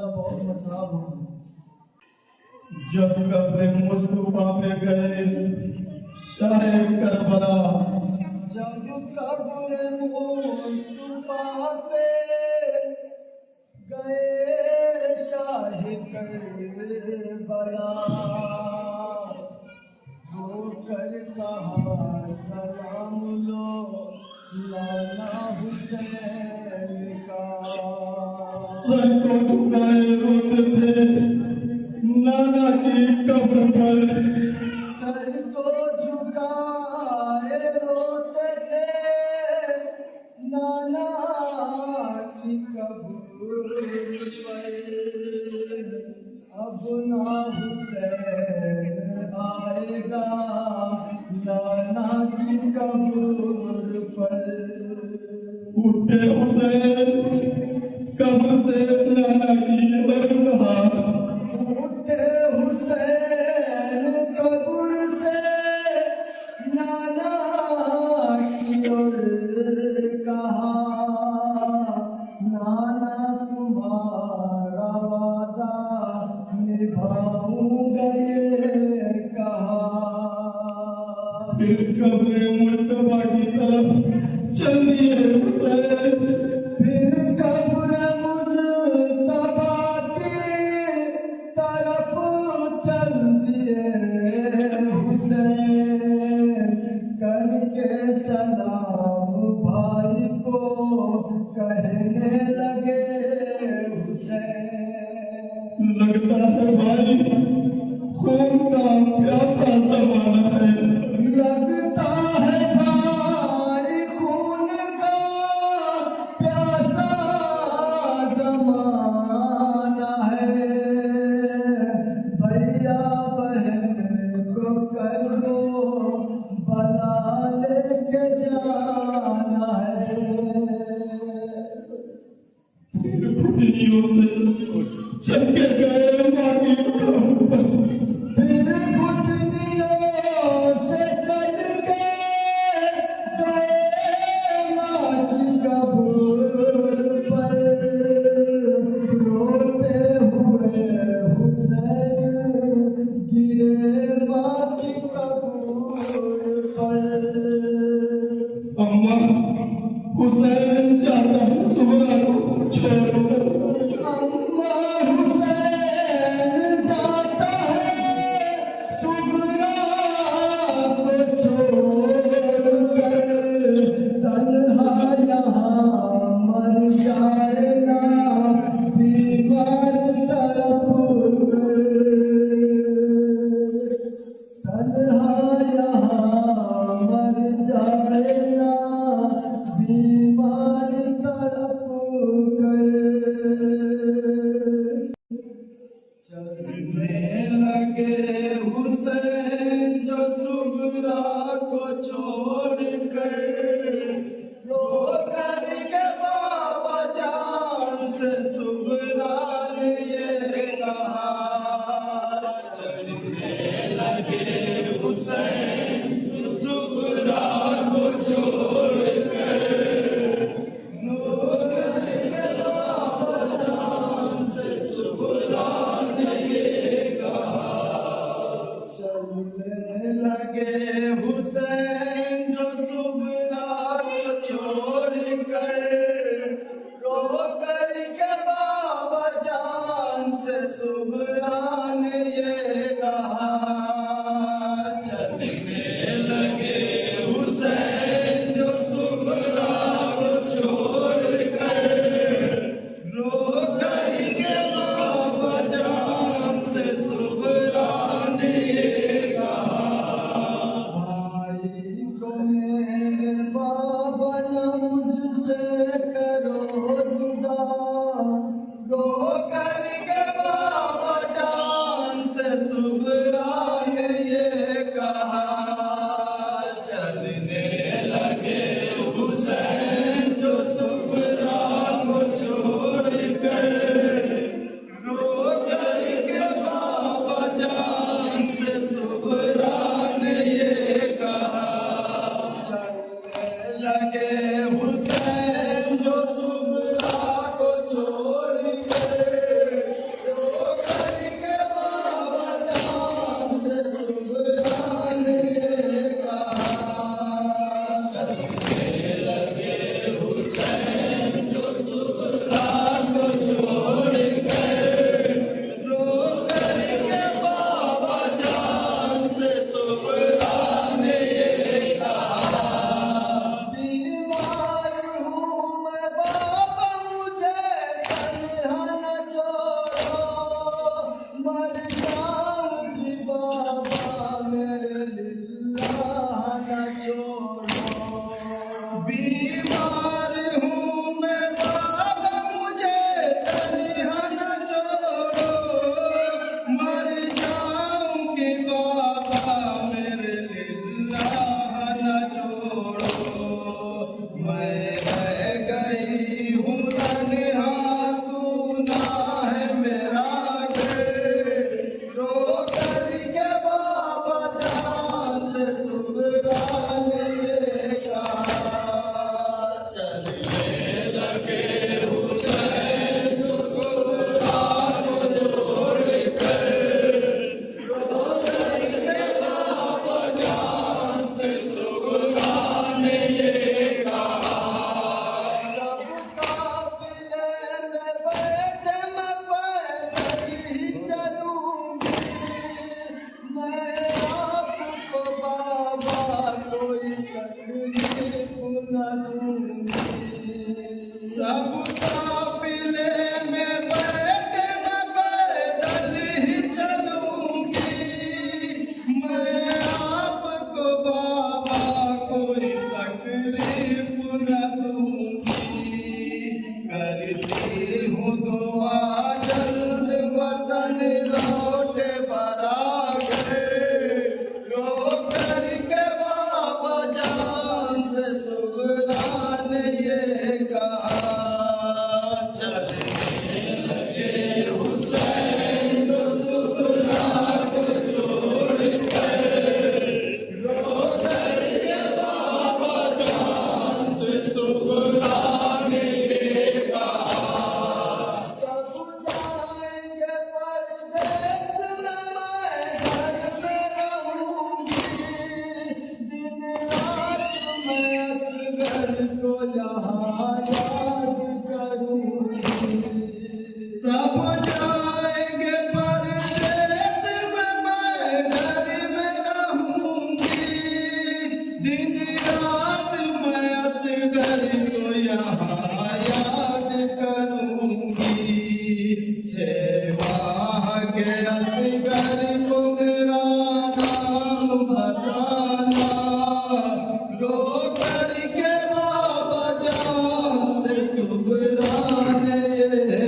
बहुत मसाब हूँ। जब कब्र मुस्तफा पे गए शाहे करबला, जब कब्र मुस्तफा पे गए शाहे करबला, होकर कहा सलाम लो लाला हुसैन का। सर को झुकाए रोते थे नाना की कब्र पर, सर को झुकाए रोते थे नाना की कब्र पर। अब ना हुसैन आएगा नाना की कब्र पर। उठे हुसैन कब्र से नाना की और कहा, उठे हुसैन कब्र से नाना की ओर कहा, नाना तुम्हारा वादा निभाऊंगा ये कहा। फिर कब्र मुस्तफा की तरफ चल दिए हुसैन, फिर कब्र मुस्तफा की तरफ चल दिए हुसैन। करके सलाम भाई को कहने लगे हुसैन। लगता है भाई खून का प्यासा जमाना है, लगता है भाई खून का प्यासा जमाना है। भैया बहन को कर दो बला लेके जाना है। घुटनियों से चल के गए माँ की कब्र पर, फिर घुटनियों से चल के गए माँ की कब्र पर। रोते हुए हुसैन गिरे माँ की कब्र पर। अम्मा हुसैन जाता है सुबह को छोड़ो, अम्मा हुसैन जाता है सुगरा को छोड़कर। तन्हा यहाँ मर जाए ना बीमार तड़प कर। तन्हा यहाँ मर जाए ना बीमार तड़प कर। चलने लगे हुसैन जो सुगरा को छोड़कर, रो करके बाबा जान से सुगरा ने ये कहा। चलने लगे हुसैन जो सुगरा को छोड़कर, रो करके बाबा जान से सुगरा ने ये कहा। चलने लगे हुसैन जो सुगरा को छोड़कर। रो करके बाबा जान से सुगरा ने ये कहा। चलने लगे हुसैन जो सुगरा को छोड़कर, रो करके बाबा जान से सुगरा ने ये कहा। भाई बीमार हूँ मैं बाबा मुझे तनिहा न छोड़ो मर जाऊंगी बाबा मेरे लिल्लाह न छोड़ो मैं रह गई हूँ तन्हा सुना है मेरा घर रो करके बाबा जान से सुबराने ये कहा चलिए लगे हुसैन जो सुबरान को छोड़ कर रो करके बाबा जान से सुबराने ये कहा सब काफिले में बैठे मैं पैदल ही चलूंगी मैं आपको बाबा कोई तकलीफ न दूंगी सब काफिले में बैठे मैं पैदल ही चलूंगी मैं आपको बाबा कोई तकलीफ न दूंगी करती हूँ दुआ जल्द वतन लौटे बरागे रो करके बाबा जान से सुबरान ये कहा चलने लगे हुसैन तो सुबरान को छोड़ कर रो करके बाबा जान से सुबरान ये कहा सब जाएंगे परदेस में मैं घर में रहूंगी दिन रात मैं असगर को यहाँ याद करूंगी सब जाएंगे परदेस में मैं घर में रहूंगी दिन रात मैं असगर को यहाँ याद करूंगी सेवाह के असगर को मेरा नाम बताना रो करके बाबा जान से सुबराने ये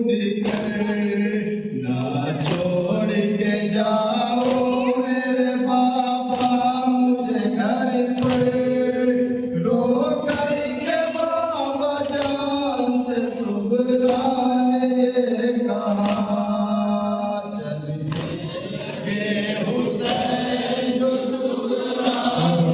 कर ना छोड़ के जाओ मेरे बाबा मुझे घर पर रो करके बाबा जान से सुबह ने कहा चलिए हुसैन जो सुगराई